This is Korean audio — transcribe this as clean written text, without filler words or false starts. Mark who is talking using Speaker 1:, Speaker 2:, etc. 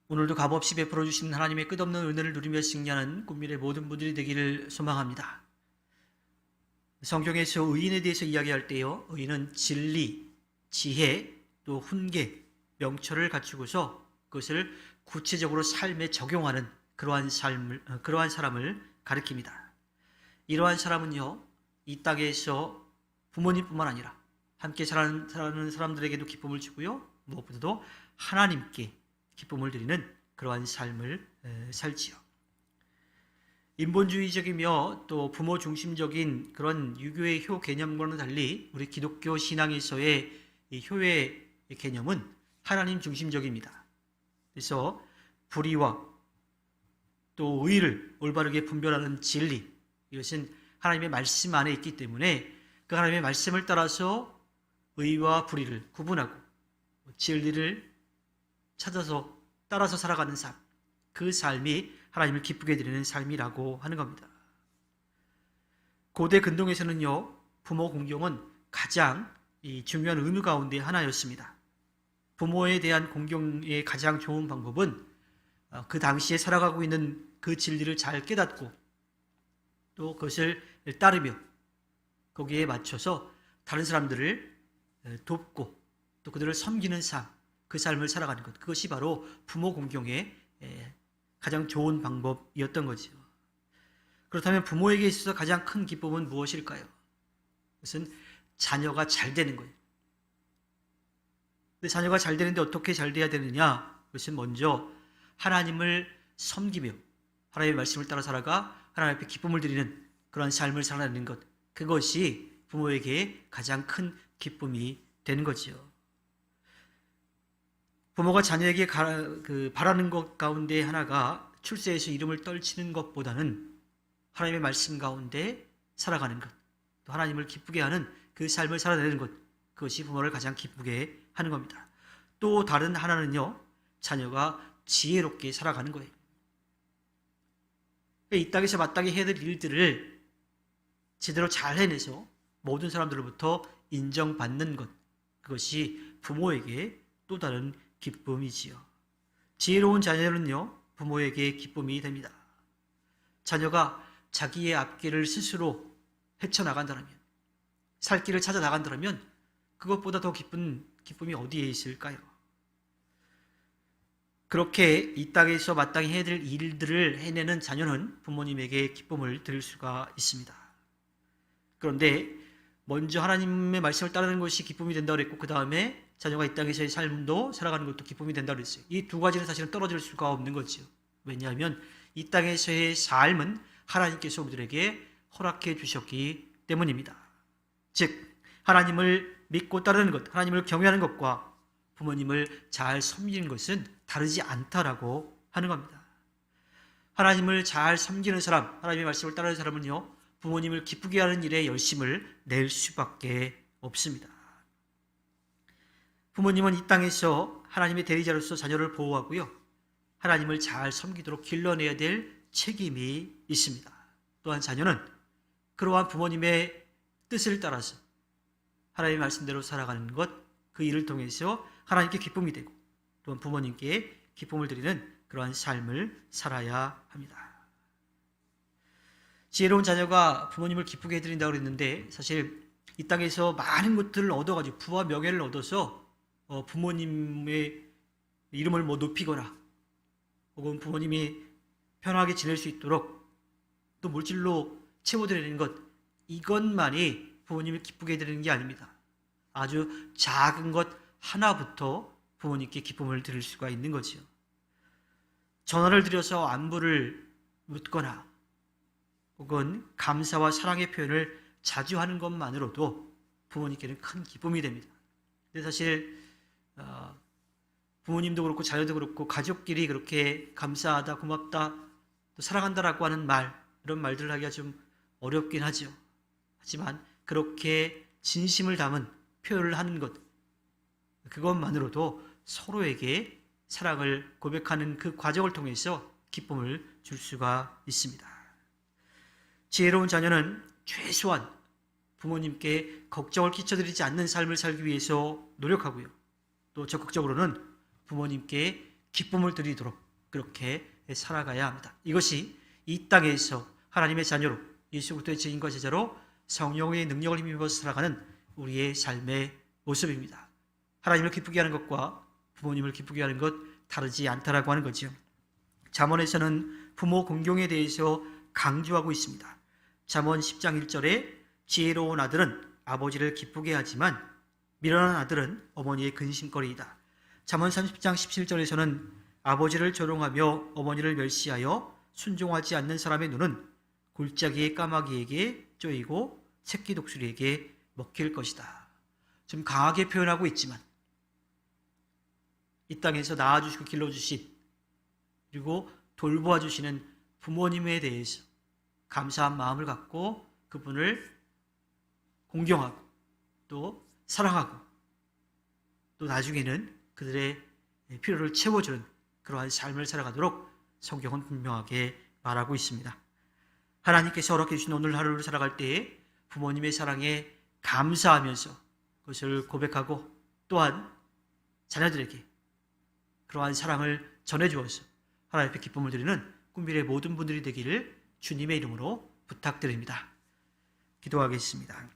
Speaker 1: 오늘도 값없이 베풀어 주시는 하나님의 끝없는 은혜를 누리며 승리하는 꿈밀의 모든 분들이 되기를 소망합니다. 성경에서 의인에 대해서 이야기할 때요, 의인은 진리, 지혜, 또 훈계, 명철을 갖추고서 그것을 구체적으로 삶에 적용하는 그러한 사람을 가리킵니다. 이러한 사람은요, 이 땅에서 부모님뿐만 아니라 함께 사는 사람들에게도 기쁨을 주고요, 무엇보다도 하나님께 기쁨을 드리는 그러한 삶을 살지요. 인본주의적이며 또 부모 중심적인 그런 유교의 효 개념과는 달리 우리 기독교 신앙에서의 이 효의 개념은 하나님 중심적입니다. 그래서 불의와 또 의를 올바르게 분별하는 진리, 이것은 하나님의 말씀 안에 있기 때문에 그 하나님의 말씀을 따라서 의와 불의를 구분하고 진리를 찾아서 따라서 살아가는 삶, 그 삶이 하나님을 기쁘게 드리는 삶이라고 하는 겁니다. 고대 근동에서는요, 부모 공경은 가장 중요한 의무 가운데 하나였습니다. 부모에 대한 공경의 가장 좋은 방법은 그 당시에 살아가고 있는 그 진리를 잘 깨닫고 또 그것을 따르며 거기에 맞춰서 다른 사람들을 돕고 또 그들을 섬기는 삶, 그 삶을 살아가는 것, 그것이 바로 부모 공경의 가장 좋은 방법이었던 거죠. 그렇다면 부모에게 있어서 가장 큰 기쁨은 무엇일까요? 그것은 자녀가 잘 되는 거예요. 근데 자녀가 잘 되는데 어떻게 잘 돼야 되느냐? 그것은 먼저 하나님을 섬기며 하나님의 말씀을 따라 살아가 하나님 앞에 기쁨을 드리는 그런 삶을 살아내는 것, 그것이 부모에게 가장 큰 기쁨이 되는 거지요. 부모가 자녀에게 바라는 것 가운데 하나가 출세해서 이름을 떨치는 것보다는 하나님의 말씀 가운데 살아가는 것, 또 하나님을 기쁘게 하는 그 삶을 살아내는 것, 그것이 부모를 가장 기쁘게 하는 겁니다. 또 다른 하나는요, 자녀가 지혜롭게 살아가는 거예요. 이 땅에서 마땅히 해야 될 일들을 제대로 잘 해내서 모든 사람들로부터 인정받는 것, 그것이 부모에게 또 다른 기쁨이지요. 지혜로운 자녀는요, 부모에게 기쁨이 됩니다. 자녀가 자기의 앞길을 스스로 헤쳐나간다면, 살 길을 찾아 나간다면 그것보다 더 기쁜 기쁨이 어디에 있을까요? 그렇게 이 땅에서 마땅히 해야 될 일들을 해내는 자녀는 부모님에게 기쁨을 드릴 수가 있습니다. 그런데 먼저 하나님의 말씀을 따르는 것이 기쁨이 된다고 그랬고, 그 다음에 자녀가 이 땅에서의 삶도 살아가는 것도 기쁨이 된다고 그랬어요. 이 두 가지는 사실은 떨어질 수가 없는 거죠. 왜냐하면 이 땅에서의 삶은 하나님께서 우리들에게 허락해 주셨기 때문입니다. 즉, 하나님을 믿고 따르는 것, 하나님을 경외하는 것과 부모님을 잘 섬기는 것은 다르지 않다라고 하는 겁니다. 하나님을 잘 섬기는 사람, 하나님의 말씀을 따르는 사람은요, 부모님을 기쁘게 하는 일에 열심을 낼 수밖에 없습니다. 부모님은 이 땅에서 하나님의 대리자로서 자녀를 보호하고요, 하나님을 잘 섬기도록 길러내야 될 책임이 있습니다. 또한 자녀는 그러한 부모님의 뜻을 따라서 하나님의 말씀대로 살아가는 것, 그 일을 통해서 하나님께 기쁨이 되고 또한 부모님께 기쁨을 드리는 그러한 삶을 살아야 합니다. 지혜로운 자녀가 부모님을 기쁘게 해드린다고 그랬는데, 사실 이 땅에서 많은 것들을 얻어가지고 부와 명예를 얻어서 부모님의 이름을 높이거나 혹은 부모님이 편하게 지낼 수 있도록 또 물질로 채워드리는 것, 이것만이 부모님을 기쁘게 해드리는 게 아닙니다. 아주 작은 것 하나부터 부모님께 기쁨을 드릴 수가 있는 거지요. 전화를 드려서 안부를 묻거나 혹은 감사와 사랑의 표현을 자주 하는 것만으로도 부모님께는 큰 기쁨이 됩니다. 근데 사실 부모님도 그렇고 자녀도 그렇고 가족끼리 그렇게 감사하다, 고맙다, 또 사랑한다라고 하는 말, 이런 말들을 하기가 좀 어렵긴 하죠. 하지만 그렇게 진심을 담은 표현을 하는 것, 그것만으로도 서로에게 사랑을 고백하는 그 과정을 통해서 기쁨을 줄 수가 있습니다. 지혜로운 자녀는 최소한 부모님께 걱정을 끼쳐드리지 않는 삶을 살기 위해서 노력하고요, 또 적극적으로는 부모님께 기쁨을 드리도록 그렇게 살아가야 합니다. 이것이 이 땅에서 하나님의 자녀로 예수 그리스도의 증인과 제자로 성령의 능력을 힘입어서 살아가는 우리의 삶의 모습입니다. 하나님을 기쁘게 하는 것과 부모님을 기쁘게 하는 것 다르지 않다라고 하는 거죠. 잠언에서는 부모 공경에 대해서 강조하고 있습니다. 잠언 10장 1절에 지혜로운 아들은 아버지를 기쁘게 하지만 미련한 아들은 어머니의 근심거리이다. 잠언 30장 17절에서는 아버지를 조롱하며 어머니를 멸시하여 순종하지 않는 사람의 눈은 골짜기의 까마귀에게 쪼이고 새끼 독수리에게 먹힐 것이다. 좀 강하게 표현하고 있지만 이 땅에서 낳아주시고 길러주신 그리고 돌보아 주시는 부모님에 대해서 감사한 마음을 갖고 그분을 공경하고 또 사랑하고 또 나중에는 그들의 필요를 채워주는 그러한 삶을 살아가도록 성경은 분명하게 말하고 있습니다. 하나님께서 허락해 주신 오늘 하루를 살아갈 때에 부모님의 사랑에 감사하면서 그것을 고백하고 또한 자녀들에게 그러한 사랑을 전해주어서 하나님 앞에 기쁨을 드리는 꿈미래 모든 분들이 되기를 주님의 이름으로 부탁드립니다. 기도하겠습니다.